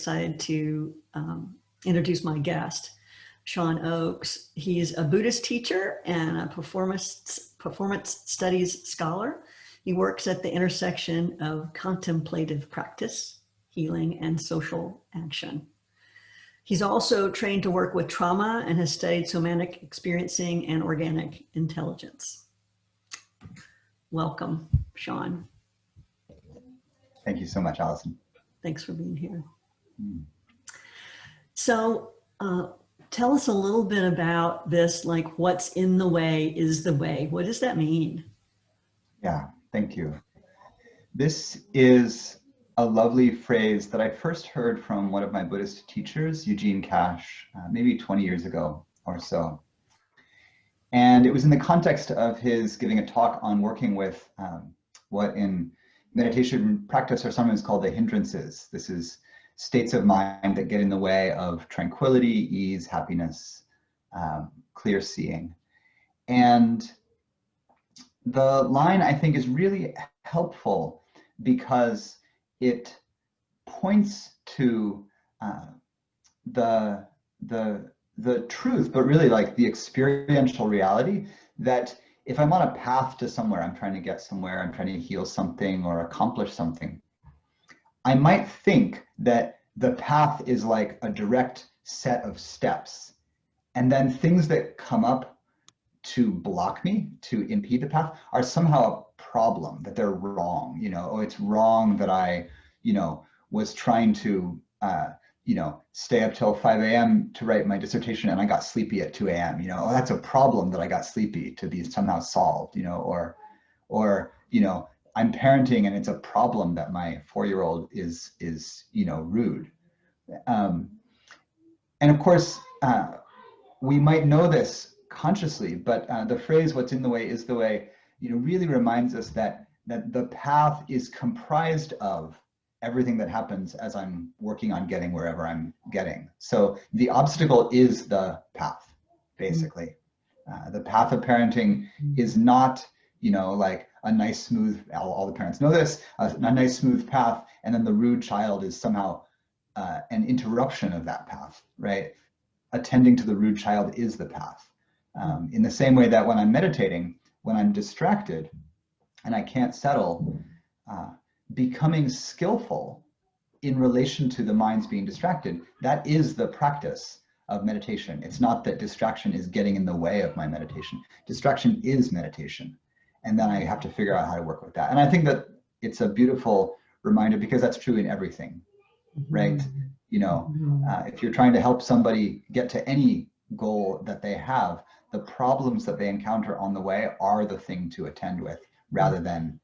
excited to introduce my guest, Sean Oakes. He's a Buddhist teacher and a performance studies scholar. He works at the intersection of contemplative practice, healing, and social action. He's also trained to work with trauma and has studied somatic experiencing and organic intelligence. Welcome, Sean. Thank you so much, Allison. Thanks for being here. So tell us a little bit about this, like what's in the way is the way. What does that mean? Yeah, thank you. This is a lovely phrase that I first heard from one of my Buddhist teachers, Eugene Cash, maybe 20 years ago or so. And it was in the context of his giving a talk on working with what in meditation practice are sometimes called the hindrances. This is states of mind that get in the way of tranquility, ease, happiness, clear seeing. And the line, I think, is really helpful because it points to the truth, but really like the experiential reality that if I'm on a path to somewhere, I'm trying to get somewhere, I'm trying to heal something or accomplish something, I might think that the path is like a direct set of steps. And then things that come up to block me, to impede the path, are somehow a problem, that they're wrong. You know, oh, it's wrong that I, was trying to, stay up till 5 a.m. to write my dissertation and I got sleepy at 2 a.m. Oh, that's a problem that I got sleepy to be somehow solved, or I'm parenting and it's a problem that my 4-year-old is rude. And of course, we might know this consciously, but the phrase "what's in the way is the way" really reminds us that the path is comprised of everything that happens as I'm working on getting wherever I'm getting. So the obstacle is the path, basically. The path of parenting is not, like a nice smooth, all the parents know this, a nice smooth path, and then the rude child is somehow an interruption of that path, right? Attending to the rude child is the path. In the same way that when I'm meditating, when I'm distracted and I can't settle, becoming skillful in relation to the mind's being distracted, that is the practice of meditation. It's not that distraction is getting in the way of my meditation. Distraction is meditation. And then I have to figure out how to work with that. And I think that it's a beautiful reminder because that's true in everything, right? If you're trying to help somebody get to any goal that they have, the problems that they encounter on the way are the thing to attend with rather than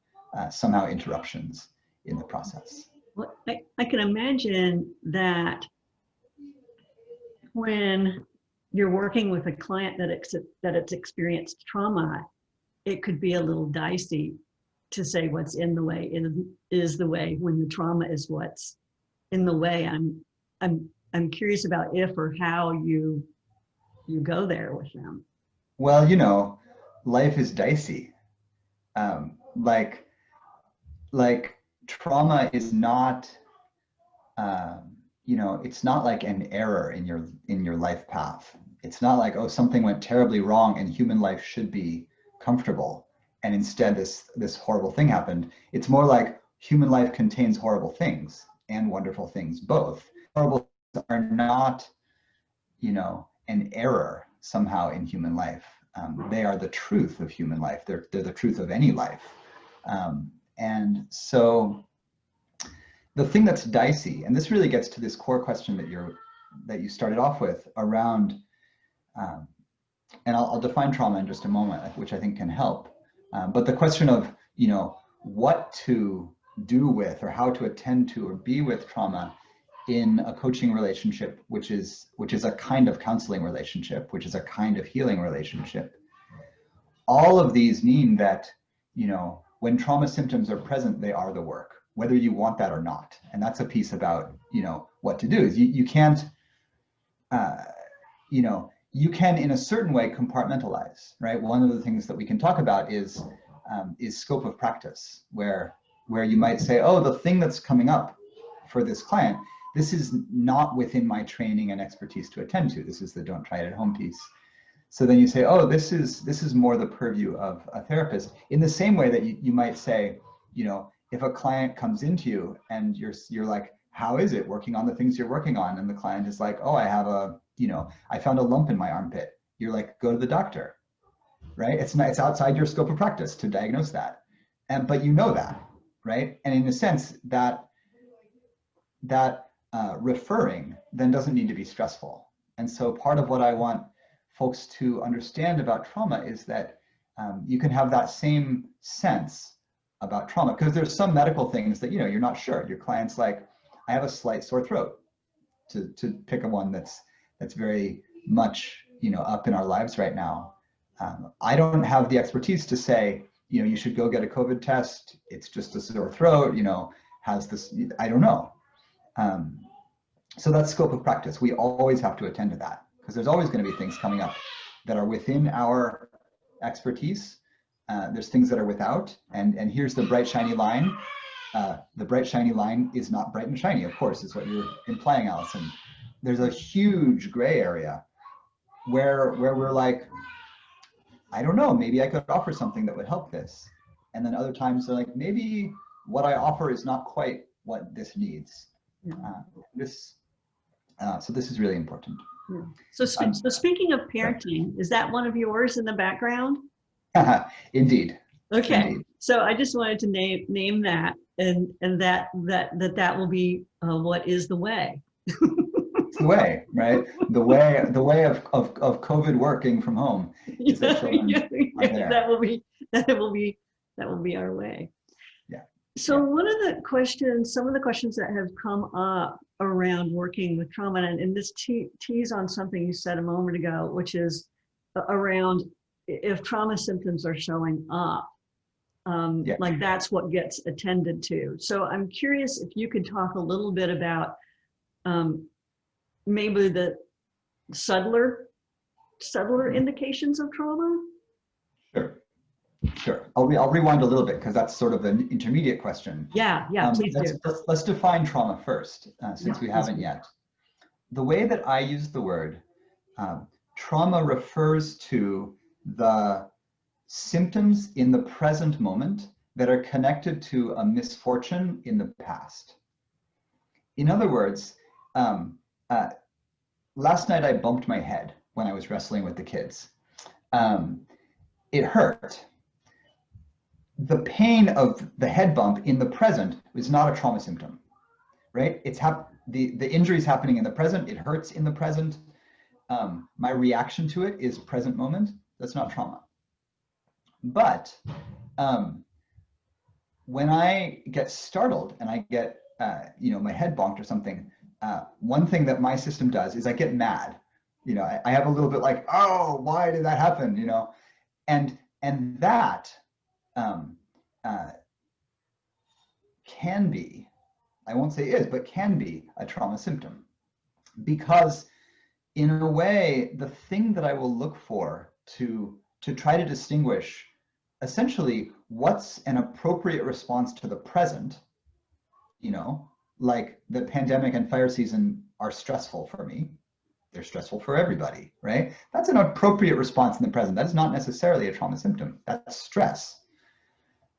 somehow interruptions in the process. Well, I can imagine that when you're working with a client that it's experienced trauma, it could be a little dicey to say what's in the way is the way when the trauma is what's in the way. I'm curious about if or how you go there with them. Well, life is dicey. Like trauma is not, it's not like an error in your life path. It's not like, oh, something went terribly wrong and human life should be comfortable, and instead this horrible thing happened. It's more like human life contains horrible things and wonderful things both. Horrible things are not, an error somehow in human life. They are the truth of human life. They're the truth of any life. And so the thing that's dicey, and this really gets to this core question that you started off with around, and I'll define trauma in just a moment, which I think can help. But the question of, what to do with or how to attend to or be with trauma in a coaching relationship, which is a kind of counseling relationship, which is a kind of healing relationship. All of these mean that, when trauma symptoms are present, they are the work, whether you want that or not. And that's a piece about, what to do is you can't, you can in a certain way compartmentalize, right? One of the things that we can talk about is scope of practice, where you might say, oh, the thing that's coming up for this client, this is not within my training and expertise to attend to. This is the don't try it at home piece. So then you say, oh, this is more the purview of a therapist. In the same way that you might say, you know, if a client comes into you and you're like, how is it working on the things you're working on? And the client is like, oh, I have I found a lump in my armpit. You're like, go to the doctor, right? It's outside your scope of practice to diagnose that. But you know that, right? And in a sense that referring then doesn't need to be stressful. And so part of what I want folks to understand about trauma is that you can have that same sense about trauma, because there's some medical things that, you know, you're not sure. Your client's like, I have a slight sore throat, to pick a one that's very much, you know, up in our lives right now. I don't have the expertise to say, you know, you should go get a COVID test. It's just a sore throat, you know, has this, I don't know. So that's scope of practice. We always have to attend to that, because there's always going to be things coming up that are within our expertise. There's things that are without, and here's the bright shiny line. The bright shiny line is not bright and shiny, of course, is what you're implying, Allison. There's a huge gray area where we're like, I don't know, maybe I could offer something that would help this. And then other times they're like, maybe what I offer is not quite what this needs. So this is really important. So speaking of parenting, is that one of yours in the background? Indeed. Okay. Indeed. So I just wanted to name that, and that will be what is the way. It's the way, right? The way of COVID working from home is that children are there. That will be our way. Yeah. So one of the questions, some of the questions that have come up around working with trauma, and this tease on something you said a moment ago, which is around if trauma symptoms are showing up, like that's what gets attended to. So I'm curious if you could talk a little bit about maybe the subtler indications of trauma. Sure. I'll rewind a little bit, because that's sort of an intermediate question. Yeah, please do. Let's define trauma first, since we haven't yet. The way that I use the word, trauma refers to the symptoms in the present moment that are connected to a misfortune in the past. In other words, last night I bumped my head when I was wrestling with the kids. It hurt. The pain of the head bump in the present is not a trauma symptom, right? The injury is happening in the present. It hurts in the present. My reaction to it is present moment. That's not trauma. But when I get startled and I get, my head bonked or something, one thing that my system does is I get mad. You know, I have a little bit like, oh, why did that happen? You know, and that can be, I won't say is, but can be a trauma symptom, because in a way, the thing that I will look for to try to distinguish essentially what's an appropriate response to the present, you know, like the pandemic and fire season are stressful for me. They're stressful for everybody, right? That's an appropriate response in the present. That is not necessarily a trauma symptom. That's stress.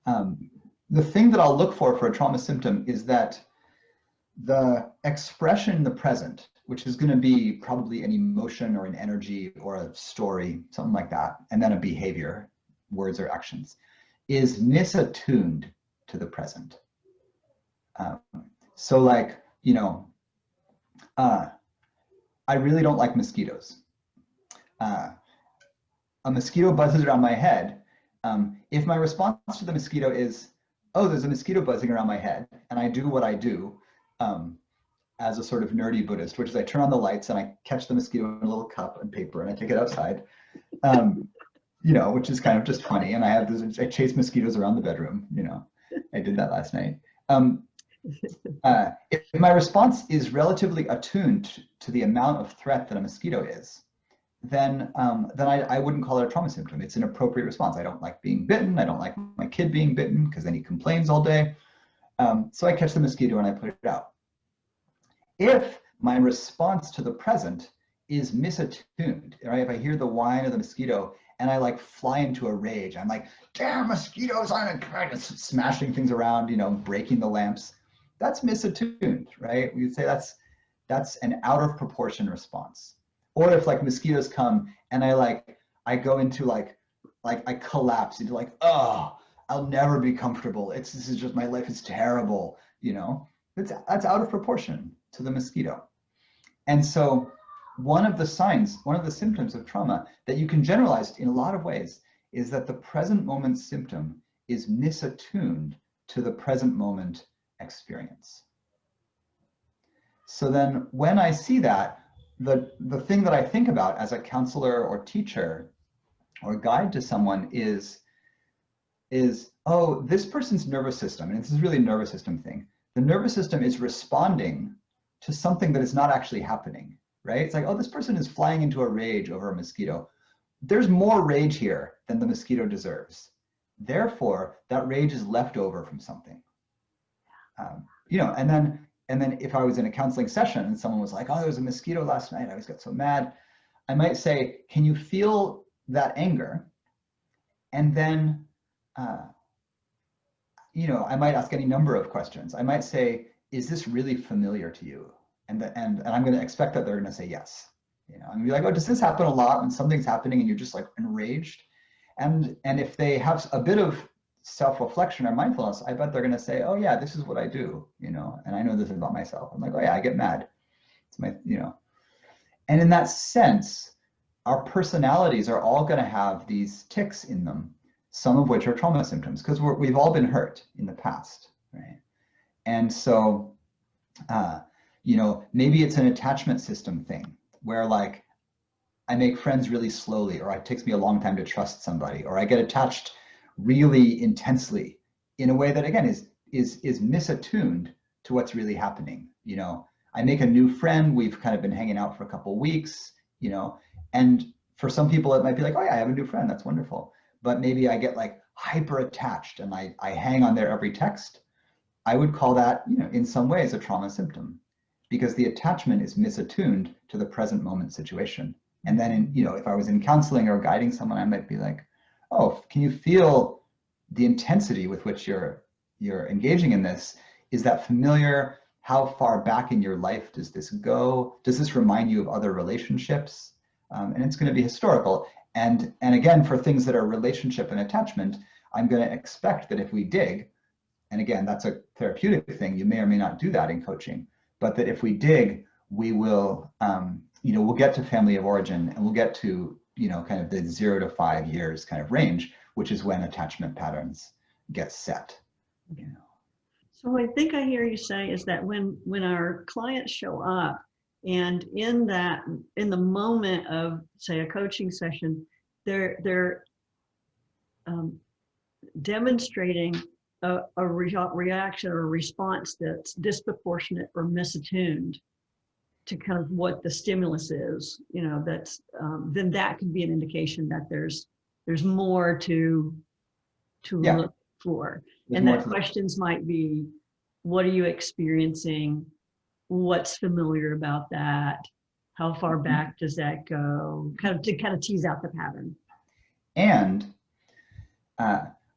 The thing that I'll look for a trauma symptom is that the expression in the present, which is going to be probably an emotion or an energy or a story, something like that, and then a behavior, words or actions, is misattuned to the present. So like, you know, I really don't like mosquitoes. A mosquito buzzes around my head. If my response to the mosquito is, oh, there's a mosquito buzzing around my head, and I do what I do as a sort of nerdy Buddhist, which is I turn on the lights and I catch the mosquito in a little cup and paper and I take it outside, you know, which is kind of just funny. And I chase mosquitoes around the bedroom, you know, I did that last night. If my response is relatively attuned to the amount of threat that a mosquito is, then I wouldn't call it a trauma symptom. It's an appropriate response. I don't like being bitten. I don't like my kid being bitten because then he complains all day. So I catch the mosquito and I put it out. If my response to the present is misattuned, right? If I hear the whine of the mosquito and I like fly into a rage, I'm like, damn mosquitoes, I'm smashing things around, you know, breaking the lamps. That's misattuned, right? We would say that's an out of proportion response. Or if like mosquitoes come and I go into like I collapse into like, oh, I'll never be comfortable. This is just, my life is terrible, you know. That's out of proportion to the mosquito. And so one of the signs, one of the symptoms of trauma that you can generalize in a lot of ways is that the present moment symptom is misattuned to the present moment experience. So then when I see that, the thing that I think about as a counselor or teacher or guide to someone is, oh, this person's nervous system, and this is really a nervous system thing. The nervous system is responding to something that is not actually happening, right? It's like, oh, this person is flying into a rage over a mosquito. There's more rage here than the mosquito deserves. Therefore, that rage is left over from something. You know, and then if I was in a counseling session and someone was like, oh, there was a mosquito last night, I always got so mad. I might say, can you feel that anger? And then, you know, I might ask any number of questions. I might say, is this really familiar to you? And I'm going to expect that they're going to say yes. You know, I'm going to be like, oh, does this happen a lot when something's happening and you're just like enraged? And if they have a bit of self-reflection or mindfulness, I bet they're going to say, oh yeah, this is what I do, you know, and I know this about myself. I'm like, oh yeah, I get mad. It's my, you know. And in that sense, our personalities are all going to have these tics in them, some of which are trauma symptoms, because we've all been hurt in the past, right? And so, you know, maybe it's an attachment system thing where like I make friends really slowly, or it takes me a long time to trust somebody, or I get attached really intensely in a way that again is misattuned to what's really happening. You know, I make a new friend, we've kind of been hanging out for a couple of weeks, you know, and for some people it might be like, oh yeah, I have a new friend, that's wonderful. But maybe I get like hyper attached and I hang on their every text. I would call that, you know, in some ways a trauma symptom, because the attachment is misattuned to the present moment situation. And then, you know, if I was in counseling or guiding someone, I might be like, oh, can you feel the intensity with which you're engaging in this? Is that familiar? How far back in your life does this go? Does this remind you of other relationships? And it's going to be historical. And again, for things that are relationship and attachment, I'm going to expect that if we dig, and again, that's a therapeutic thing, you may or may not do that in coaching, but that if we dig, we will, you know, we'll get to family of origin and we'll get to, you know, kind of the 0 to 5 years kind of range, which is when attachment patterns get set, you know. So I think I hear you say is that when our clients show up and in the moment of, say, a coaching session, they're demonstrating a reaction or a response that's disproportionate or misattuned to kind of what the stimulus is, you know, that's then that could be an indication that there's more to Yeah. look for. There's And more that to questions might be, what are you experiencing? What's familiar about that? How far back does that go? Kind of tease out the pattern. And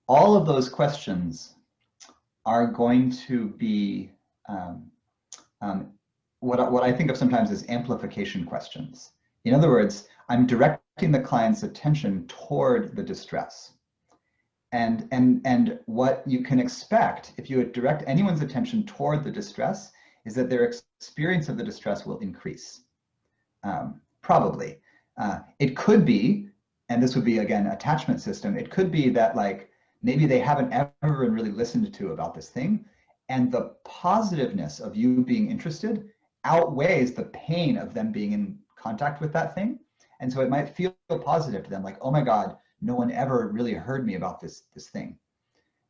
all of those questions are going to be what I think of sometimes as amplification questions. In other words, I'm directing the client's attention toward the distress. And what you can expect if you direct anyone's attention toward the distress is that their experience of the distress will increase, probably. It could be, and this would be, again, attachment system, it could be that like maybe they haven't ever been really listened to about this thing, and the positiveness of you being interested outweighs the pain of them being in contact with that thing. And so it might feel positive to them, like, oh my God, no one ever really heard me about this thing.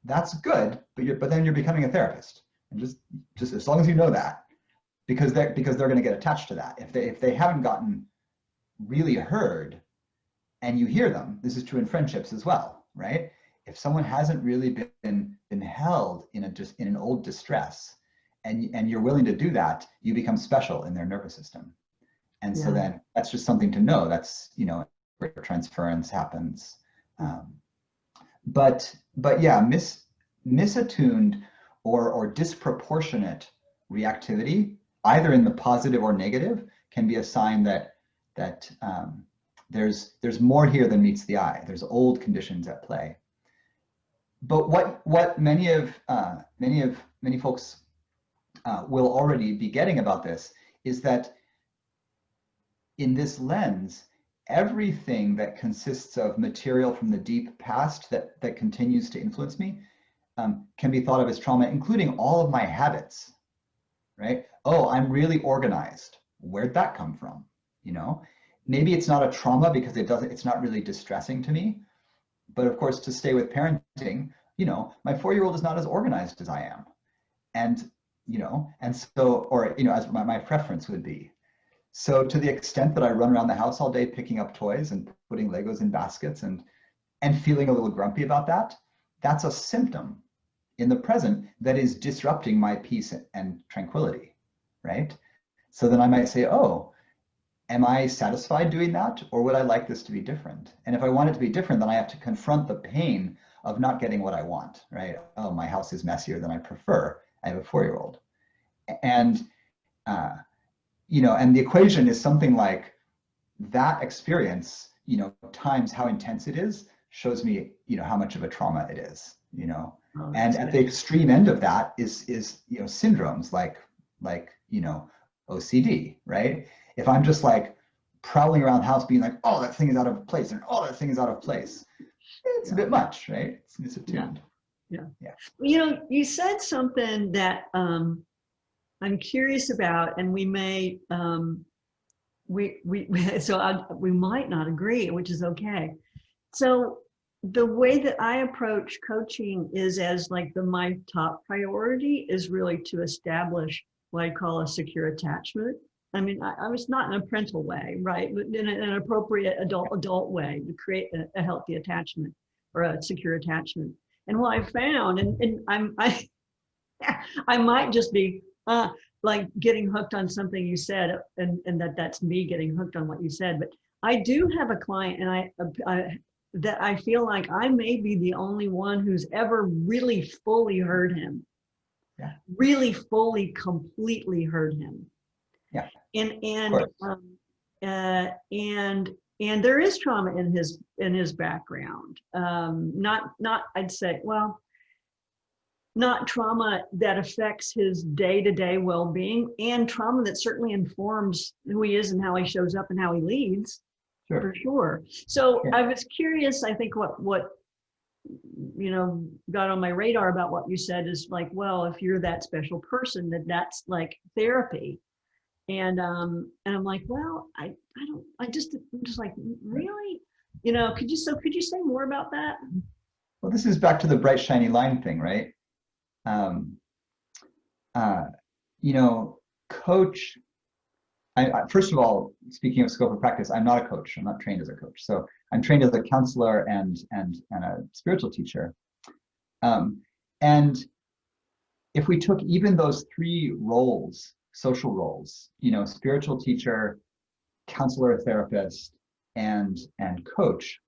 That's good, but then you're becoming a therapist, and just as long as you know that, because they're going to get attached to that. If they haven't gotten really heard, and you hear them, this is true in friendships as well, right? If someone hasn't really been held in an old distress, and you're willing to do that, you become special in their nervous system. And so Yeah. then that's just something to know. That's, you know, where transference happens. But yeah, misattuned or disproportionate reactivity, either in the positive or negative, can be a sign that there's more here than meets the eye. There's old conditions at play. But what many folks will already be getting about this is that in this lens, everything that consists of material from the deep past that continues to influence me can be thought of as trauma, including all of my habits, right? Oh, I'm really organized. Where'd that come from? You know, maybe it's not a trauma because it's not really distressing to me. But of course, to stay with parenting, you know, my 4-year-old is not as organized as I am. And, you know, and so, or, you know, as my preference would be. So to the extent that I run around the house all day picking up toys and putting Legos in baskets and feeling a little grumpy about that, that's a symptom in the present that is disrupting my peace and tranquility, right? So then I might say, oh, am I satisfied doing that? Or would I like this to be different? And if I want it to be different, then I have to confront the pain of not getting what I want, right? Oh, my house is messier than I prefer. I have a 4-year-old. And, you know, and the equation is something like that experience, you know, times how intense it is, shows me, you know, how much of a trauma it is, you know. Oh, and at the extreme end of that is, you know, syndromes like, you know, OCD, right? If I'm just like prowling around the house being like, oh, that thing is out of place, and oh, that thing is out of place, it's a bit much, right? It's misattuned. Yeah. You know, you said something that I'm curious about, and we may we might not agree, which is okay. So the way that I approach coaching is as like my top priority is really to establish what I call a secure attachment. I mean, I was not in a parental way, right? But in an appropriate adult way to create a healthy attachment or a secure attachment. And what I found, and I might just be like getting hooked on something you said, and that's me getting hooked on what you said. But I do have a client, and that I feel like I may be the only one who's ever really fully heard him. Yeah. Really fully, completely heard him. Yeah. And there is trauma in his background. Not I'd say, well, not trauma that affects his day-to-day well-being, and trauma that certainly informs who he is and how he shows up and how he leads. Sure. For sure. So I was curious, I think what you know got on my radar about what you said is like, well, if you're that special person, that's like therapy. And I'm like, well, I'm just like, really? You know, could you say more about that? Well, this is back to the bright, shiny line thing, right? You know, coach, first of all, speaking of scope of practice, I'm not a coach. I'm not trained as a coach. So I'm trained as a counselor and a spiritual teacher. And if we took even those 3 roles, social roles, you know, spiritual teacher, counselor, therapist, and coach,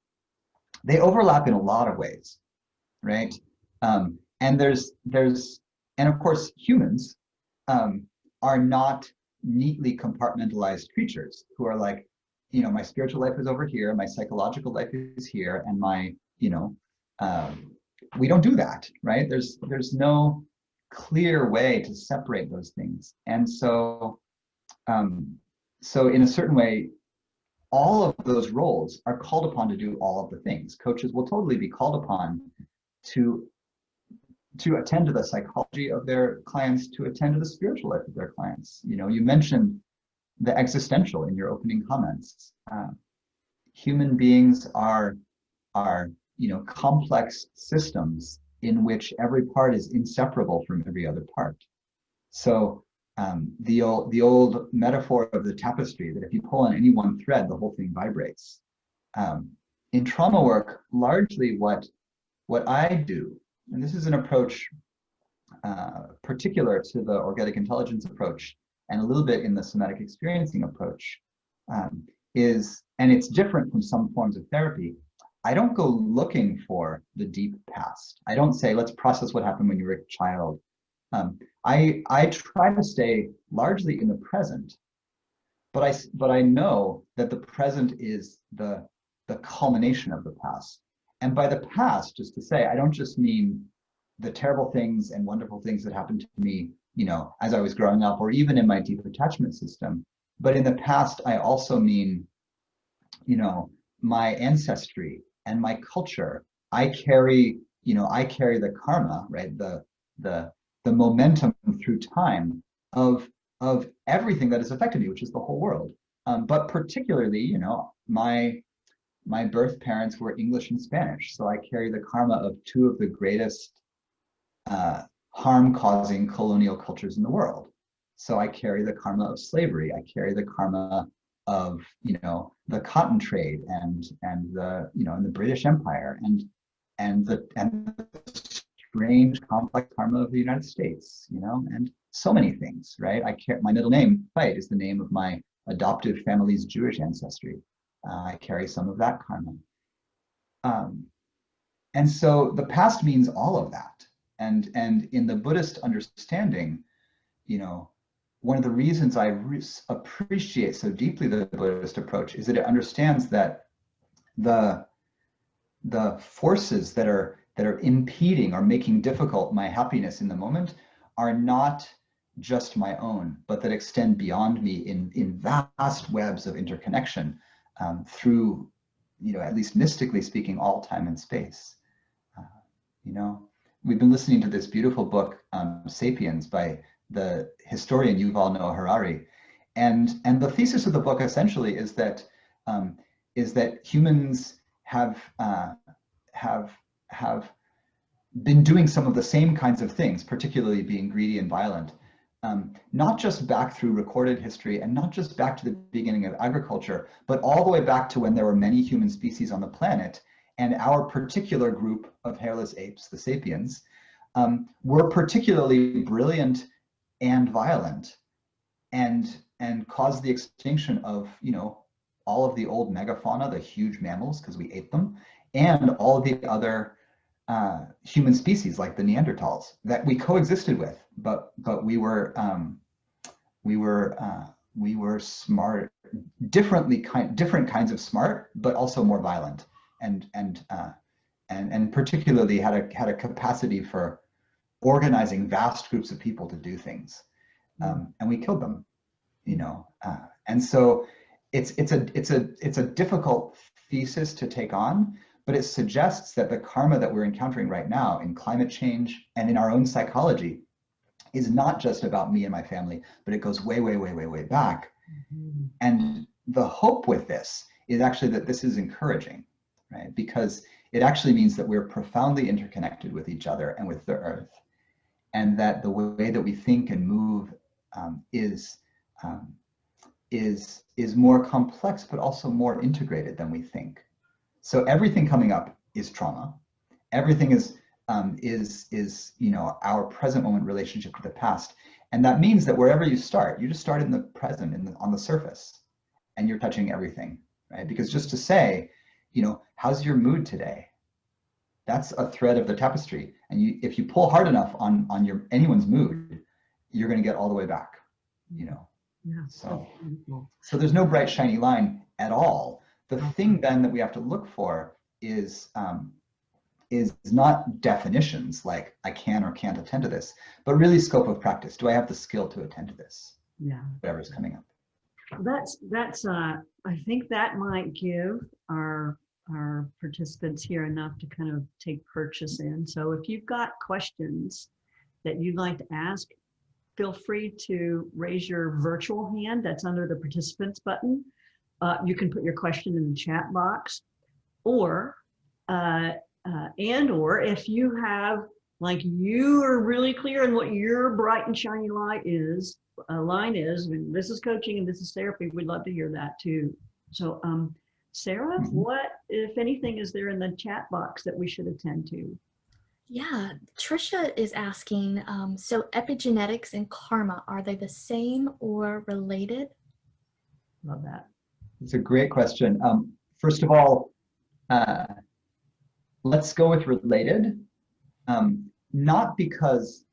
they overlap in a lot of ways, right? And and of course, humans are not neatly compartmentalized creatures who are like, you know, my spiritual life is over here, my psychological life is here, and my, you know, we don't do that, right? There's no clear way to separate those things. And so, so in a certain way, all of those roles are called upon to do all of the things. Coaches will totally be called upon to attend to the psychology of their clients, to attend to the spiritual life of their clients. You know, you mentioned the existential in your opening comments. Human beings are, you know, complex systems in which every part is inseparable from every other part. So the old metaphor of the tapestry, that if you pull on any one thread, the whole thing vibrates. In trauma work, largely what I do, and this is an approach particular to the orgatic intelligence approach and a little bit in the somatic experiencing approach, and it's different from some forms of therapy. I don't go looking for the deep past. I don't say, let's process what happened when you were a child. I try to stay largely in the present, but I know that the present is the culmination of the past. And by the past, just to say, I don't just mean the terrible things and wonderful things that happened to me, as I was growing up, or even in my deep attachment system. But in the past, I also mean, my ancestry and my culture. I carry the karma, right? The momentum through time of everything that has affected me, which is the whole world. But particularly, my birth parents were English and Spanish, so I carry the karma of two of the greatest harm-causing colonial cultures in the world. So I carry the karma of slavery. I carry the karma of the cotton trade and the British Empire and the strange complex karma of the United States, and so many things, right? My middle name, Veit, is the name of my adoptive family's Jewish ancestry. I carry some of that karma. And so the past means all of that. And in the Buddhist understanding, one of the reasons I appreciate so deeply the Buddhist approach is that it understands that the forces that are impeding or making difficult my happiness in the moment are not just my own, but that extend beyond me in vast webs of interconnection through, at least mystically speaking, all time and space. We've been listening to this beautiful book, Sapiens, by the historian Yuval Noah Harari, and the thesis of the book essentially is that humans have been doing some of the same kinds of things, particularly being greedy and violent, not just back through recorded history and not just back to the beginning of agriculture, but all the way back to when there were many human species on the planet, and our particular group of hairless apes, the sapiens, were particularly brilliant and violent, and caused the extinction of all of the old megafauna, the huge mammals, because we ate them, and all of the other human species like the Neanderthals that we coexisted with, but we were smart, different kinds of smart, but also more violent, and particularly had a capacity for organizing vast groups of people to do things, and we killed them, and so it's a difficult thesis to take on, but it suggests that the karma that we're encountering right now in climate change and in our own psychology is not just about me and my family, but it goes way, way, way, way, way back. Mm-hmm. And the hope with this is actually that this is encouraging, right? Because it actually means that we're profoundly interconnected with each other and with the earth, and that the way that we think and move is more complex, but also more integrated than we think. So everything coming up is trauma. Everything is our present moment relationship to the past, and that means that wherever you start, you just start in the present, on the surface, and you're touching everything, right? Because just to say, how's your mood today? That's a thread of the tapestry, and if you pull hard enough on anyone's mood, you're going to get all the way back, Yeah. So there's no bright shiny line at all. The thing then that we have to look for is not definitions like I can or can't attend to this, but really scope of practice. Do I have the skill to attend to this? Yeah. Whatever's coming up. That's I think that might give our participants here enough to kind of take purchase in. So if you've got questions that you'd like to ask, feel free to raise your virtual hand. That's under the participants button. You can put your question in the chat box, or if you have, like, you are really clear on what your bright and shiny line is, and this is coaching and this is therapy, we'd love to hear that too. So Sarah, what, if anything, is there in the chat box that we should attend to? Yeah, Trisha is asking, so epigenetics and karma, are they the same or related? Love that. It's a great question. First of all, uh, let's go with related, not because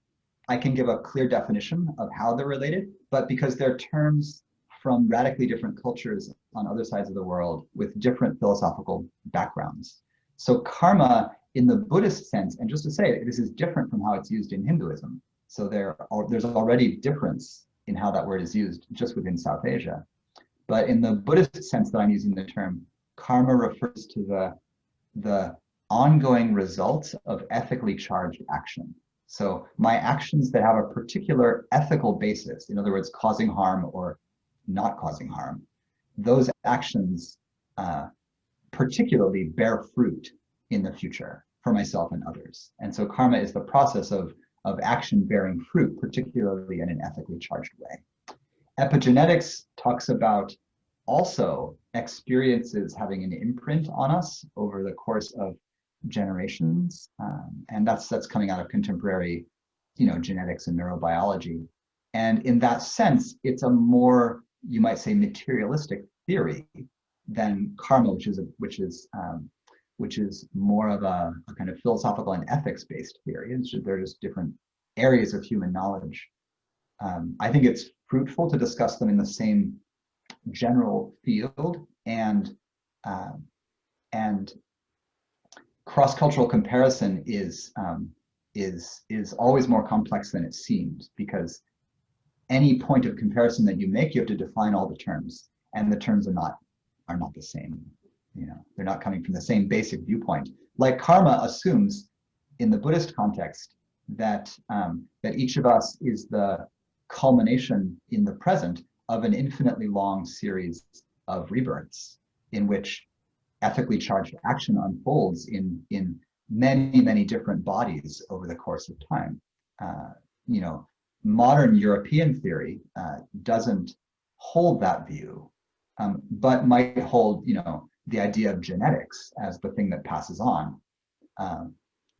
I can give a clear definition of how they're related, but because they're terms from radically different cultures on other sides of the world with different philosophical backgrounds. So karma in the Buddhist sense, and just to say, this is different from how it's used in Hinduism. So there's already difference in how that word is used just within South Asia. But in the Buddhist sense that I'm using the term, karma refers to the ongoing results of ethically charged action. So my actions that have a particular ethical basis, in other words, causing harm or not causing harm, those actions particularly bear fruit in the future for myself and others. And so karma is the process of action bearing fruit, particularly in an ethically charged way. Epigenetics talks about also experiences having an imprint on us over the course of generations, and that's coming out of contemporary, genetics and neurobiology. And in that sense, it's a more, you might say, materialistic theory than karma, which is more of a kind of philosophical and ethics-based theory. They're just different areas of human knowledge. I think it's fruitful to discuss them in the same general field, and cross-cultural comparison is always more complex than it seems, because any point of comparison that you make, you have to define all the terms, and the terms are not the same. They're not coming from the same basic viewpoint. Like karma assumes, in the Buddhist context, that each of us is the culmination in the present of an infinitely long series of rebirths in which ethically charged action unfolds in many, many different bodies over the course of time. Modern European theory doesn't hold that view, but might hold, the idea of genetics as the thing that passes on.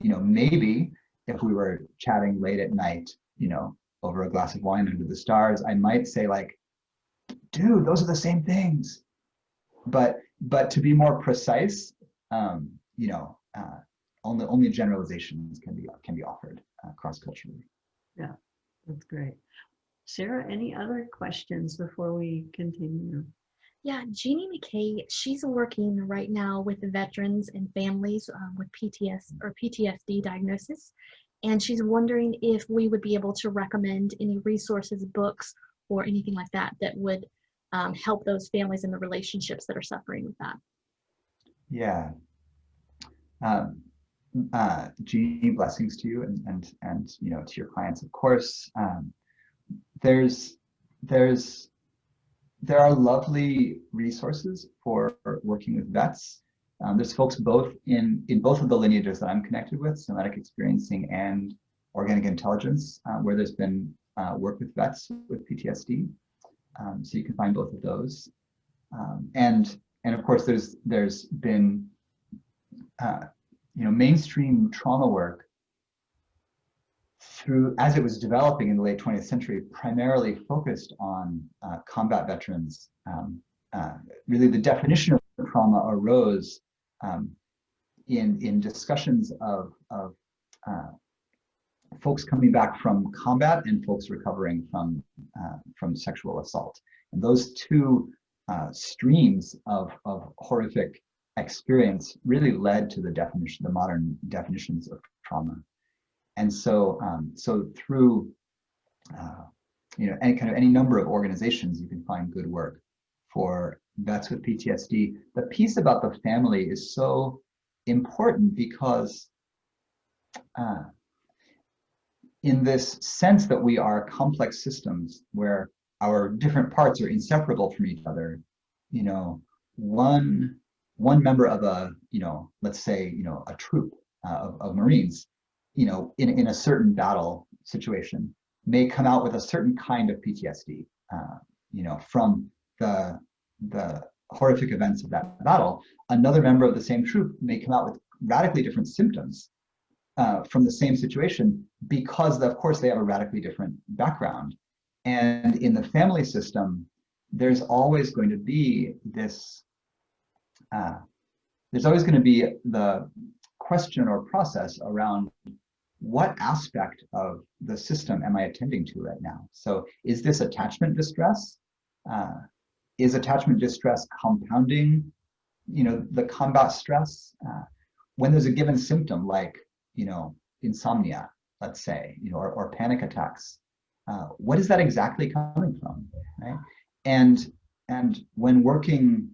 Maybe if we were chatting late at night, over a glass of wine under the stars, I might say like, dude, those are the same things. But to be more precise, only generalizations can be offered cross-culturally. Yeah, that's great. Sarah, any other questions before we continue? Yeah, Jeannie McKay, she's working right now with veterans and families with PTSD diagnosis. And she's wondering if we would be able to recommend any resources, books, or anything like that would help those families and the relationships that are suffering with that. Yeah. Jeannie, blessings to you and to your clients, of course. There are lovely resources for working with vets. There's folks both in both of the lineages that I'm connected with, somatic experiencing and organic intelligence, where there's been work with vets with PTSD. So you can find both of those. And of course, there's been mainstream trauma work as it was developing in the late 20th century, primarily focused on combat veterans. Really, the definition of trauma arose in discussions of folks coming back from combat and folks recovering from sexual assault. And those two streams of horrific experience really led to the modern definitions of trauma. And so through any number of organizations, you can find good work for vets with PTSD. The piece about the family is so important because in this sense that we are complex systems where our different parts are inseparable from each other, one member of let's say, a troop of Marines, in a certain battle situation may come out with a certain kind of PTSD, from the horrific events of that battle. Another member of the same troop may come out with radically different symptoms from the same situation because, of course, they have a radically different background. And in the family system, there's always going to be this, there's always going to be the question or process around what aspect of the system am I attending to right now? So is this attachment distress? Is attachment distress compounding, the combat stress? When there's a given symptom like, insomnia, let's say, or panic attacks, what is that exactly coming from, right? And when working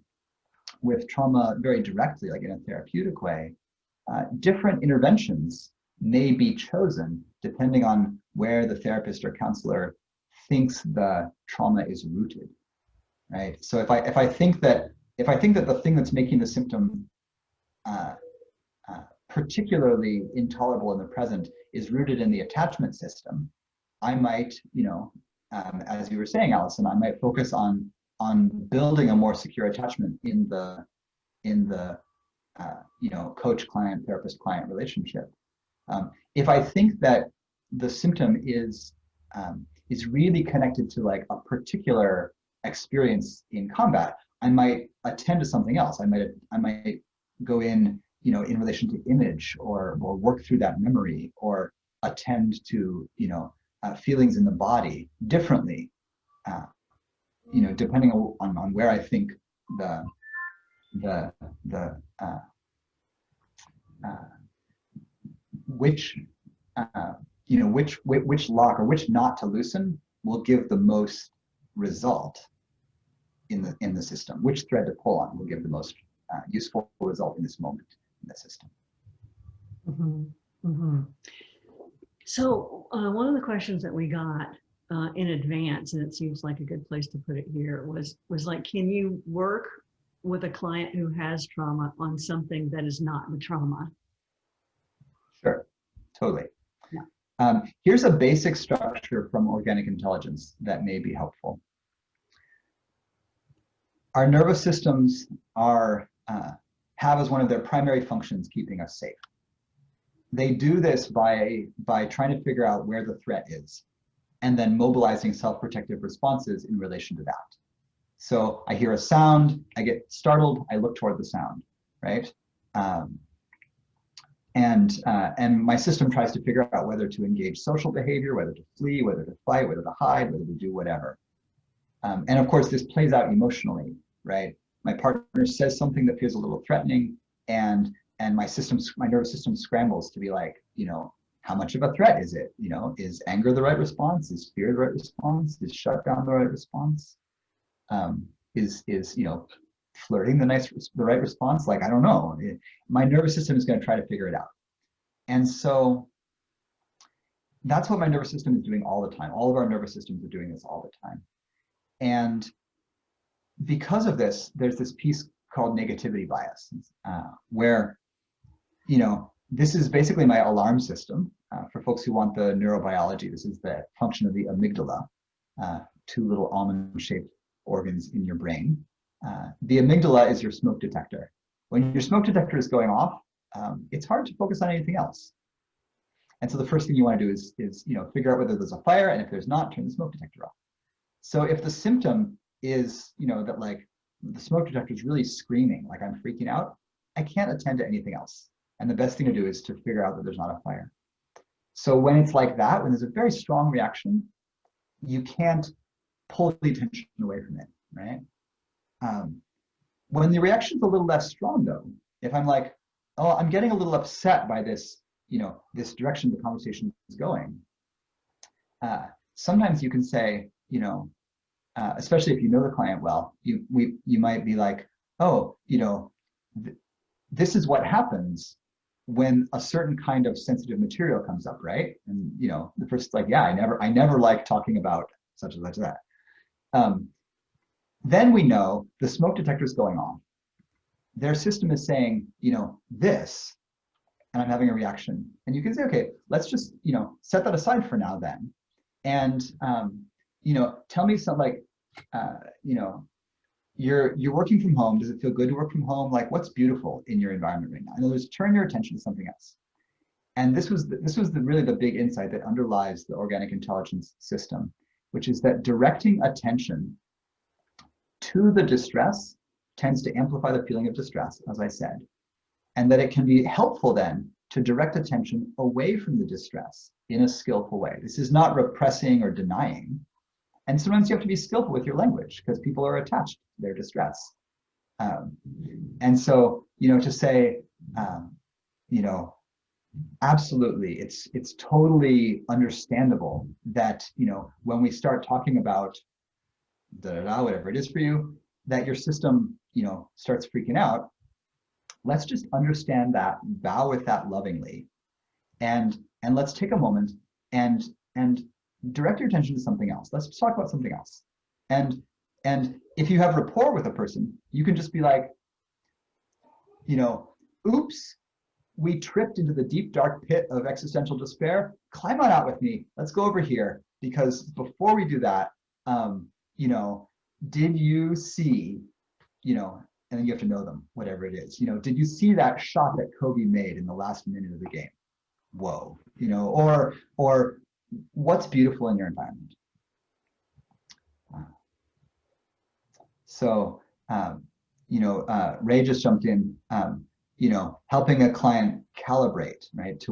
with trauma very directly, like in a therapeutic way, different interventions may be chosen depending on where the therapist or counselor thinks the trauma is rooted, right? So if I think that the thing that's making the symptom particularly intolerable in the present is rooted in the attachment system, I might, as you were saying, Allison, I might focus on building a more secure attachment in the coach-client, therapist-client relationship. If I think that the symptom is really connected to like a particular experience in combat, I might attend to something else. I might go in, in relation to image or work through that memory or attend to, feelings in the body differently, depending on where I think which lock or which knot to loosen will give the most result in the system. Which thread to pull on will give the most useful result in this moment in the system. Mm-hmm. Mm-hmm. So one of the questions that we got in advance, and it seems like a good place to put it here, was like, can you work with a client who has trauma on something that is not the trauma? Sure, totally. Yeah. Here's a basic structure from organic intelligence that may be helpful. Our nervous systems have as one of their primary functions keeping us safe. They do this by trying to figure out where the threat is and then mobilizing self-protective responses in relation to that. So I hear a sound, I get startled, I look toward the sound, right? And my system tries to figure out whether to engage social behavior, whether to flee, whether to fight, whether to hide, whether to do whatever. And of course, this plays out emotionally, right? My partner says something that feels a little threatening, and my nervous system scrambles to be like, how much of a threat is it? Is anger the right response? Is fear the right response? Is shutdown the right response? Is flirting the right response? Like, I don't know. My nervous system is going to try to figure it out. And so that's what my nervous system is doing all the time. All of our nervous systems are doing this all the time. And because of this, there's this piece called negativity bias, where, this is basically my alarm system. For folks who want the neurobiology, this is the function of the amygdala, two little almond-shaped organs in your brain. The amygdala is your smoke detector. When your smoke detector is going off, it's hard to focus on anything else. And so the first thing you want to do is figure out whether there's a fire, and if there's not, turn the smoke detector off. So if the symptom is, that like the smoke detector is really screaming, like I'm freaking out, I can't attend to anything else. And the best thing to do is to figure out that there's not a fire. So when it's like that, when there's a very strong reaction, you can't pull the attention away from it, right? When the reaction's a little less strong though, if I'm like, oh, I'm getting a little upset by this, this direction the conversation is going, sometimes you can say, especially if you know the client well, you might be like, oh, this is what happens when a certain kind of sensitive material comes up, right? And the person's like, yeah, I never like talking about such and such that. Then we know the smoke detector is going on. Their system is saying, this, and I'm having a reaction. And you can say, okay, let's just, set that aside for now then. And, tell me something like, you're working from home. Does it feel good to work from home? Like, what's beautiful in your environment right now? In other words, turn your attention to something else. And this was really the big insight that underlies the organic intelligence system, which is that directing attention to the distress tends to amplify the feeling of distress, as I said, and that it can be helpful then to direct attention away from the distress in a skillful way. This is not repressing or denying. And sometimes you have to be skillful with your language because people are attached to their distress. And so, to say, absolutely, it's totally understandable that, when we start talking about whatever it is for you, that your system, starts freaking out. Let's just understand that, bow with that lovingly, and let's take a moment and direct your attention to something else. Let's talk about something else. And if you have rapport with a person, you can just be like, oops, we tripped into the deep, dark pit of existential despair. Climb on out with me. Let's go over here. Because before we do that, did you see, and then you have to know them, whatever it is, did you see that shot that Kobe made in the last minute of the game? Whoa, or what's beautiful in your environment? So, Ray just jumped in, helping a client calibrate, right?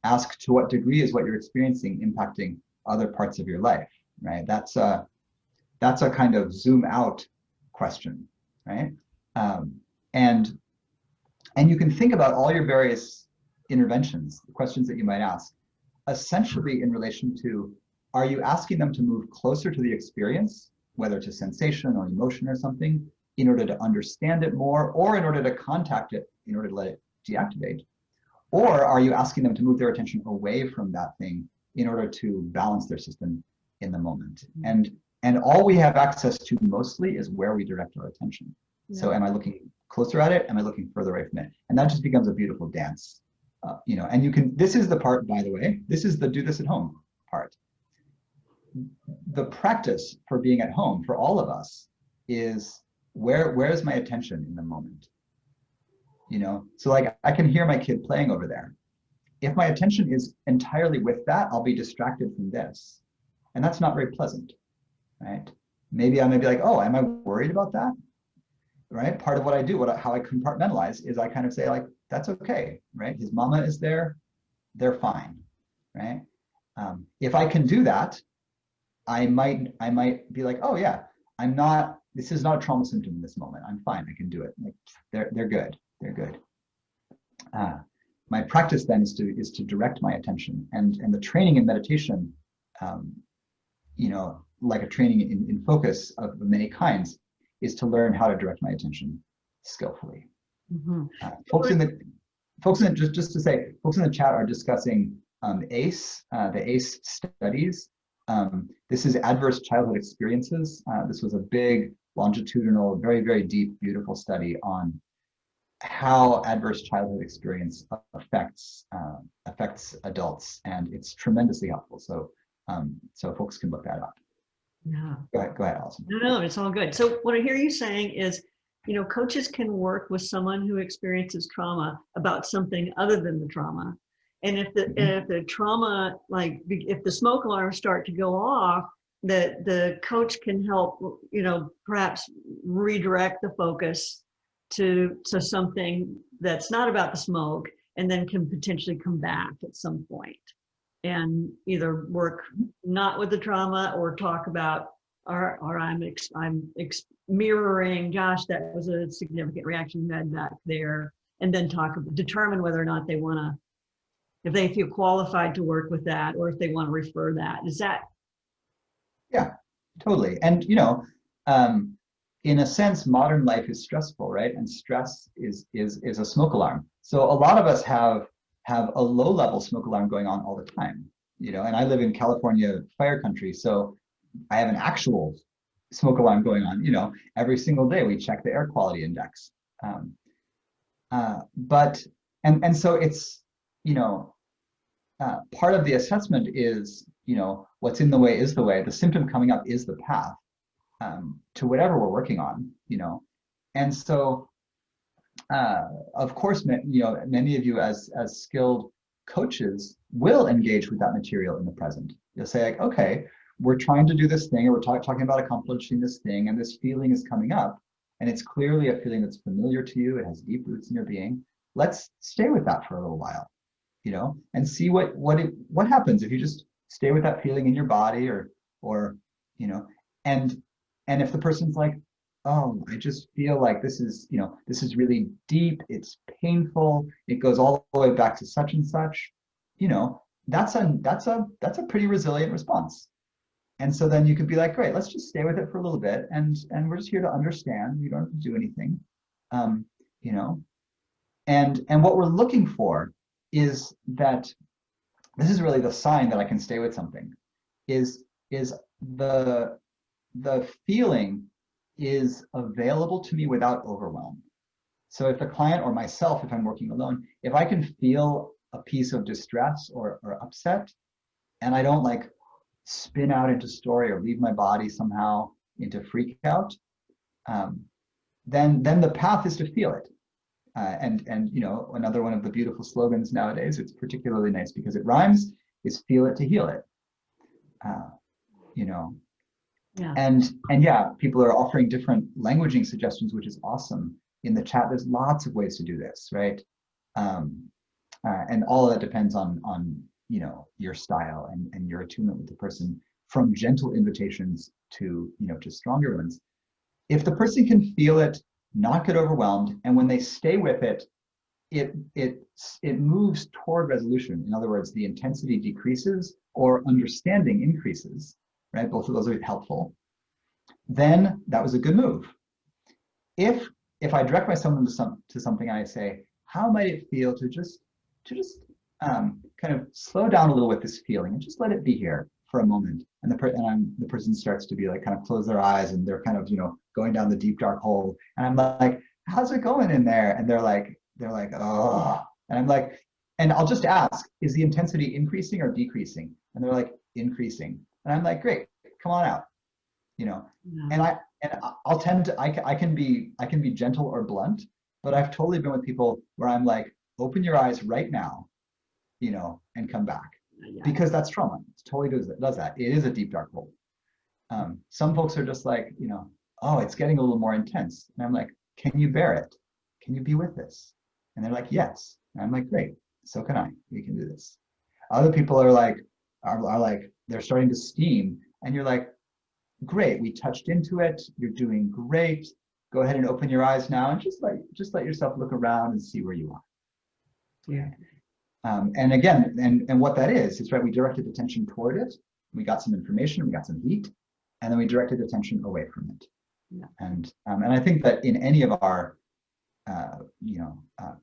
Ask to what degree is what you're experiencing impacting other parts of your life, right? That's a kind of zoom out question, right? And you can think about all your various interventions, the questions that you might ask, essentially in relation to, are you asking them to move closer to the experience, whether it's a sensation or emotion or something, in order to understand it more, or in order to contact it, in order to let it deactivate? Or are you asking them to move their attention away from that thing in order to balance their system in the moment? And all we have access to mostly is where we direct our attention. Yeah. So am I looking closer at it? Am I looking further away from it? And that just becomes a beautiful dance. And you can, this is the part, by the way, this is the do this at home part. The practice for being at home for all of us is where is my attention in the moment? So like I can hear my kid playing over there. If my attention is entirely with that, I'll be distracted from this. And that's not very pleasant, right? Maybe I may be like, oh, am I worried about that? Right? Part of what I do, how I compartmentalize is I kind of say like, that's okay, right? His mama is there, they're fine, right? If I can do that, I might be like, oh yeah, this is not a trauma symptom in this moment. I'm fine, I can do it. Like, they're good. My practice then is to direct my attention, and the training in meditation, like a training in focus of many kinds, is to learn how to direct my attention skillfully. Mm-hmm. Folks in the chat are discussing ACE, the ACE studies. This is adverse childhood experiences. This was a big, longitudinal, very, very deep, beautiful study on how adverse childhood experience affects adults, and it's tremendously helpful. So folks can look that up. Yeah. Go ahead, Allison. No, it's all good. So what I hear you saying is, coaches can work with someone who experiences trauma about something other than the trauma. And if the trauma, like if the smoke alarms start to go off, the coach can help, perhaps redirect the focus to something that's not about the smoke, and then can potentially come back at some point and either work not with the trauma or talk about, or I'm mirroring, gosh, that was a significant reaction you had back there, and then determine whether or not they want to, if they feel qualified to work with that, or if they want to refer that. Is that? Yeah, totally. And, in a sense, modern life is stressful, right? And stress is a smoke alarm. So a lot of us have a low-level smoke alarm going on all the time, and I live in California fire country, so I have an actual smoke alarm going on, every single day we check the air quality index. But so it's, part of the assessment is, what's in the way is the way. The symptom coming up is the path to whatever we're working on, And so, of course, many of you as skilled coaches will engage with that material in the present. You'll say like, okay, we're trying to do this thing, or we're talking about accomplishing this thing, and this feeling is coming up, and it's clearly a feeling that's familiar to you. It has deep roots in your being. Let's stay with that for a little while, you know, and see what happens if you just stay with that feeling in your body, or you know, and if the person's like, oh, I just feel like this is, you know, this is really deep, it's painful, it goes all the way back to such and such, you know, that's a pretty resilient response. And so then you could be like, great, let's just stay with it for a little bit, and we're just here to understand. You don't have to do anything, you know. And what we're looking for is that this is really the sign that I can stay with something. Is the feeling is available to me without overwhelm. So if a client or myself, if I'm working alone, if I can feel a piece of distress or upset, and I don't like spin out into story or leave my body somehow into freak out, then the path is to feel it. And you know, another one of the beautiful slogans nowadays, it's particularly nice because it rhymes, is feel it to heal it. You know, Yeah. and yeah, people are offering different languaging suggestions, which is awesome. In the chat, there's lots of ways to do this, right? And all of that depends on you know, your style and your attunement with the person, from gentle invitations to, you know, to stronger ones. If the person can feel it, not get overwhelmed, and when they stay with it, it moves toward resolution. In other words, the intensity decreases or understanding increases, right? Both of those are helpful. Then that was a good move. If I direct myself to something, and I say, how might it feel to just kind of slow down a little with this feeling and just let it be here for a moment. And the person starts to be like, kind of close their eyes, and they're kind of, you know, going down the deep dark hole. And I'm like, how's it going in there? And they're like, oh. And I'm like, and I'll just ask, is the intensity increasing or decreasing? And they're like, increasing. And I'm like, great, come on out, you know. Yeah. And I'll tend to, I can be gentle or blunt, but I've totally been with people where I'm like, open your eyes right now, you know, and come back, because that's trauma. It totally does that. It is a deep dark hole. Some folks are just like, you know, oh, it's getting a little more intense, and I'm like, can you bear it? Can you be with this? And they're like, yes. And I'm like, great, so can I. We can do this. Other people are like, they're starting to steam, and you're like, great, we touched into it. You're doing great. Go ahead and open your eyes now, and just let yourself look around and see where you are. Yeah. And again, and what that is right, we directed attention toward it. We got some information, we got some heat, and then we directed attention away from it. Yeah. And I think that in any of our,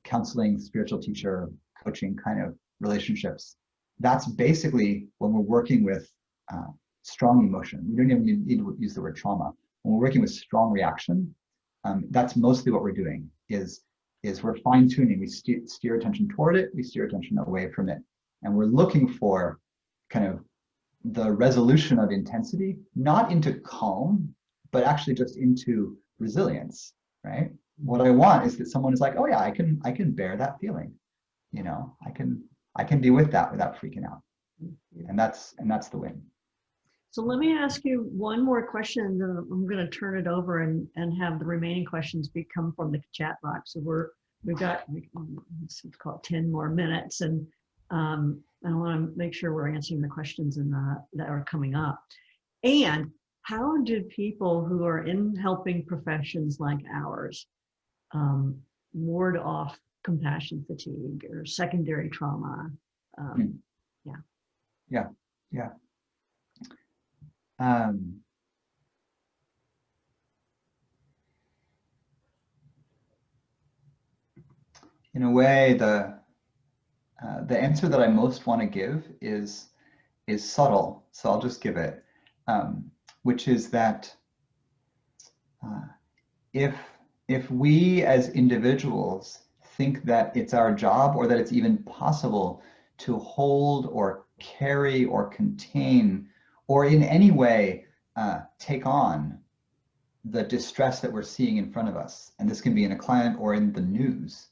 counseling, spiritual teacher, coaching kind of relationships, that's basically when we're working with strong emotion. We don't even need to use the word trauma. When we're working with strong reaction, that's mostly what we're doing, is we're fine-tuning. We steer attention toward it, we steer attention away from it. And we're looking for kind of the resolution of intensity, not into calm, but actually just into resilience, right? What I want is that someone is like, oh yeah, I can bear that feeling. You know, I can be with that without freaking out. And that's the win. So let me ask you one more question, and then I'm going to turn it over and have the remaining questions come from the chat box. So we've got, let's call it 10 more minutes, and I want to make sure we're answering the questions that are coming up. And how do people who are in helping professions like ours ward off compassion fatigue or secondary trauma? Yeah. In a way, the answer that I most want to give is subtle, so I'll just give it, which is that if we as individuals think that it's our job, or that it's even possible to hold or carry or contain or in any way take on the distress that we're seeing in front of us, and this can be in a client or in the news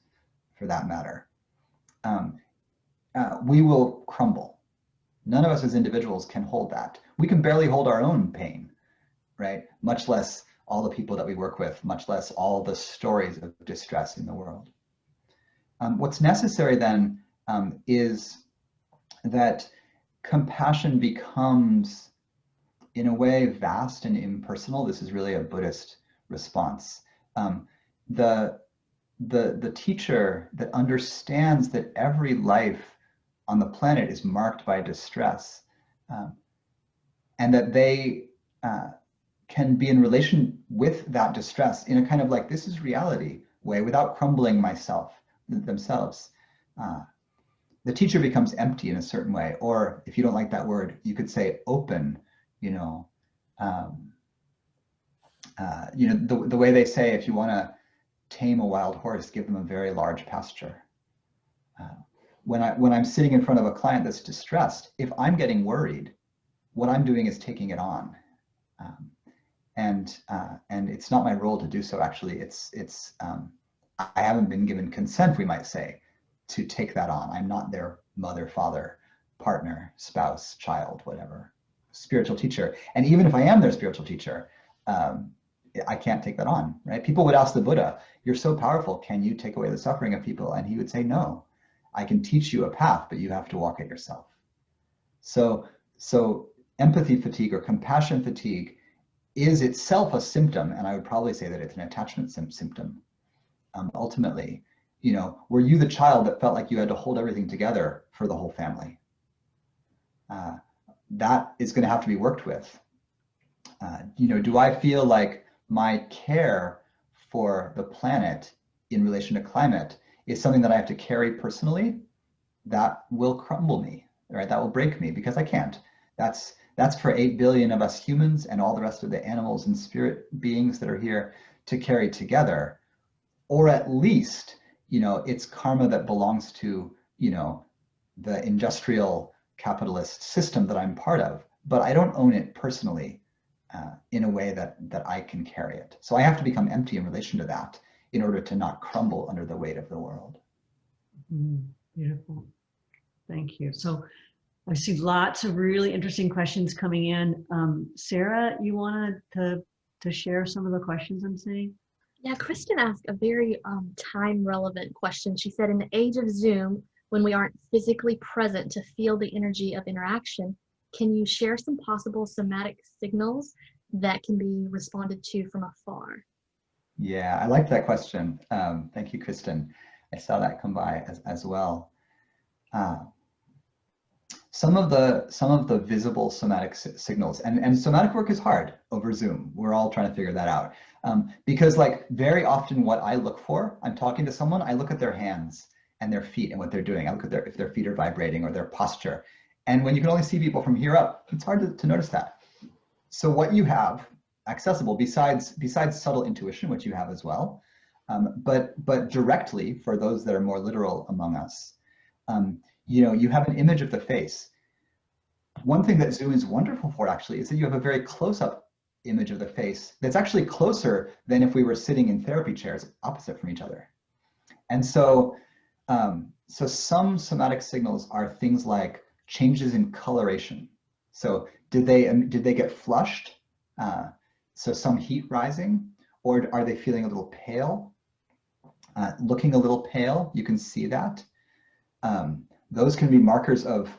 for that matter, we will crumble. None of us as individuals can hold that. We can barely hold our own pain, right? Much less all the people that we work with, much less all the stories of distress in the world. What's necessary then is that compassion becomes, in a way, vast and impersonal. This is really a Buddhist response. The teacher that understands that every life on the planet is marked by distress, and that they can be in relation with that distress in a kind of like, this is reality way, without crumbling themselves. The teacher becomes empty in a certain way, or if you don't like that word, you could say open, the way they say, if you want to tame a wild horse, give them a very large pasture. When I'm sitting in front of a client that's distressed, if I'm getting worried, what I'm doing is taking it on. And it's not my role to do so, actually. I haven't been given consent, we might say, to take that on. I'm not their mother, father, partner, spouse, child, whatever, spiritual teacher. And even if I am their spiritual teacher, I can't take that on, right? People would ask the Buddha, you're so powerful, can you take away the suffering of people? And he would say, no, I can teach you a path, but you have to walk it yourself. So empathy fatigue or compassion fatigue is itself a symptom, and I would probably say that it's an attachment symptom. Ultimately, were you the child that felt like you had to hold everything together for the whole family? That is going to have to be worked with. Do I feel like my care for the planet in relation to climate is something that I have to carry personally? That will crumble me, right? That will break me, because I can't. That's for 8 billion of us humans and all the rest of the animals and spirit beings that are here to carry together. Or at least, it's karma that belongs to, the industrial capitalist system that I'm part of, but I don't own it personally in a way that I can carry it. So I have to become empty in relation to that in order to not crumble under the weight of the world. Beautiful. Thank you. So I see lots of really interesting questions coming in. Sarah, you wanted to share some of the questions I'm seeing? Yeah, Kristen asked a very time-relevant question. She said, in the age of Zoom, when we aren't physically present to feel the energy of interaction, can you share some possible somatic signals that can be responded to from afar? Yeah, I like that question. Thank you, Kristen. I saw that come by as well. Some of the visible somatic signals, and somatic work is hard over Zoom. We're all trying to figure that out. Because like very often what I look for, I'm talking to someone, I look at their hands and their feet and what they're doing. I look at if their feet are vibrating or their posture. And when you can only see people from here up, it's hard to notice that. So what you have accessible, besides subtle intuition, which you have as well, but directly for those that are more literal among us, you have an image of the face. One thing that Zoom is wonderful for, actually, is that you have a very close-up image of the face that's actually closer than if we were sitting in therapy chairs opposite from each other. And so some somatic signals are things like changes in coloration. So did they get flushed? So some heat rising, or are they feeling a little pale? Looking a little pale, you can see that. Those can be markers of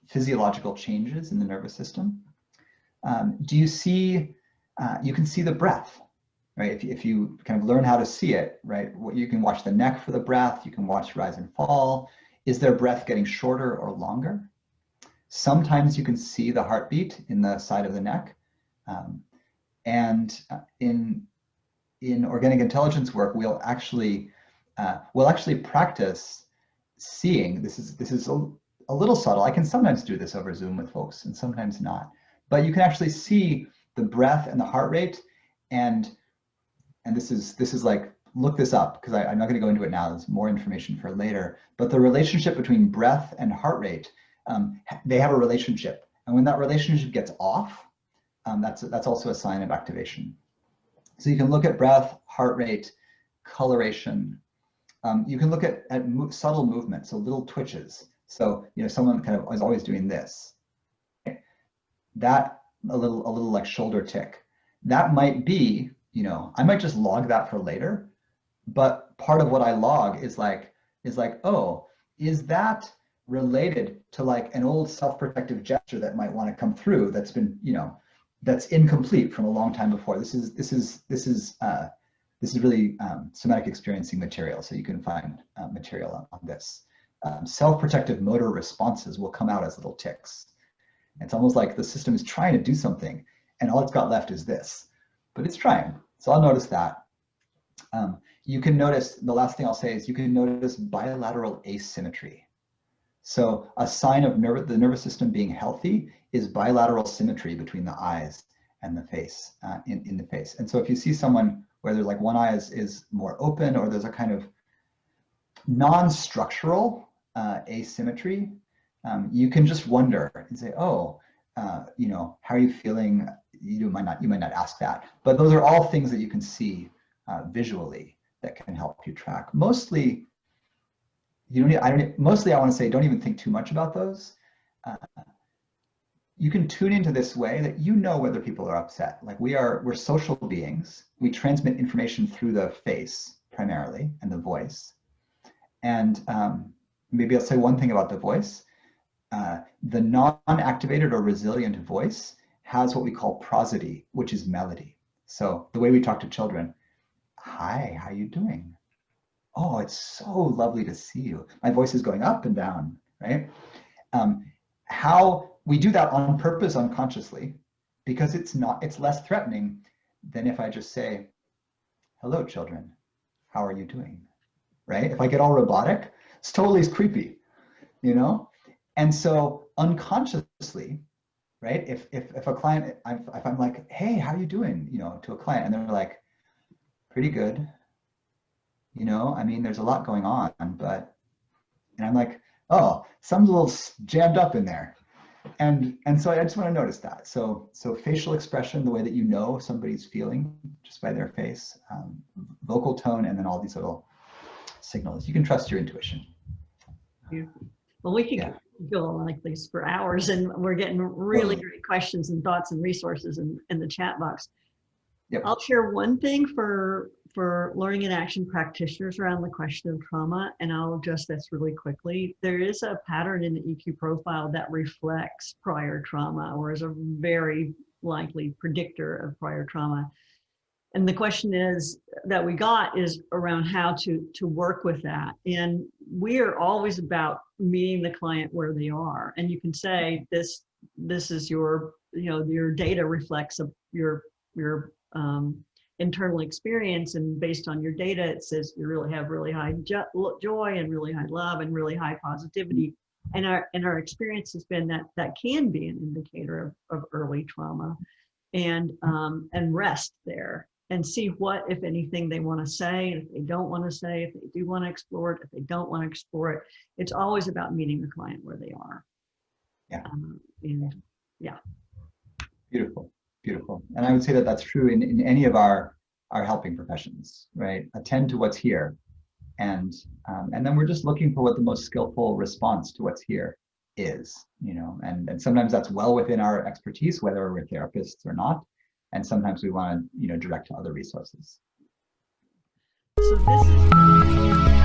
physiological changes in the nervous system. Do you see, you can see the breath, right? If you kind of learn how to see it, right? You can watch the neck for the breath, you can watch rise and fall. Is their breath getting shorter or longer? Sometimes you can see the heartbeat in the side of the neck. And in organic intelligence work, we'll actually practice seeing. This is a little subtle. I can sometimes do this over Zoom with folks and sometimes not. But you can actually see the breath and the heart rate, and this is like, look this up, because I'm not going to go into it now. There's more information for later. But the relationship between breath and heart rate, they have a relationship, and when that relationship gets off, that's also a sign of activation. So you can look at breath, heart rate, coloration. You can look at subtle movement, so little twitches. So, someone kind of is always doing this. That a little like shoulder tick. That might be, I might just log that for later, but part of what I log is like, oh, is that related to like an old self-protective gesture that might want to come through that's been, that's incomplete from a long time before. This is really somatic experiencing material, so you can find material on this. Self-protective motor responses will come out as little ticks. It's almost like the system is trying to do something, and all it's got left is this, but it's trying. So I'll notice that. You can notice, the last thing I'll say is you can notice bilateral asymmetry. So a sign of the nervous system being healthy is bilateral symmetry between the eyes and the face, in the face. And so if you see someone where there's like one eye is more open, or there's a kind of non-structural asymmetry, you can just wonder and say, oh, how are you feeling? You might not ask that, but those are all things that you can see visually that can help you track. Mostly, mostly I want to say, don't even think too much about those. You can tune into this way that whether people are upset. Like we're social beings. We transmit information through the face primarily and the voice. And maybe I'll say one thing about the voice. The non-activated or resilient voice has what we call prosody, which is melody. So the way we talk to children, hi, how you doing? Oh, it's so lovely to see you. My voice is going up and down, right? How we do that on purpose unconsciously, because it's less threatening than if I just say, hello, children, how are you doing? Right? If I get all robotic, it's totally creepy, And so unconsciously, right? If a client, if I'm like, hey, how are you doing? To a client, and they're like, pretty good. I mean, there's a lot going on, and I'm like, oh, something's a little jammed up in there. And so I just want to notice that. So facial expression, the way that somebody's feeling just by their face, vocal tone, and then all these little signals. You can trust your intuition. Well, we could go like this for hours, and we're getting really great questions and thoughts and resources in the chat box. Yep. I'll share one thing for learning and action practitioners around the question of trauma, and I'll address this really quickly. There is a pattern in the EQ profile that reflects prior trauma, or is a very likely predictor of prior trauma. And the question that we got is around how to work with that. And we are always about meeting the client where they are. And you can say this is your data reflects your internal experience, and based on your data, it says you really have really high joy and really high love and really high positivity. And our experience has been that can be an indicator of early trauma, and rest there and see what, if anything, they want to say, and if they don't want to say, if they do want to explore it, if they don't want to explore it. It's always about meeting the client where they are. Beautiful. Beautiful. And I would say that that's true in any of our helping professions, right? Attend to what's here. And then we're just looking for what the most skillful response to what's here is, and sometimes that's well within our expertise, whether we're therapists or not. And sometimes we want to, direct to other resources. So this is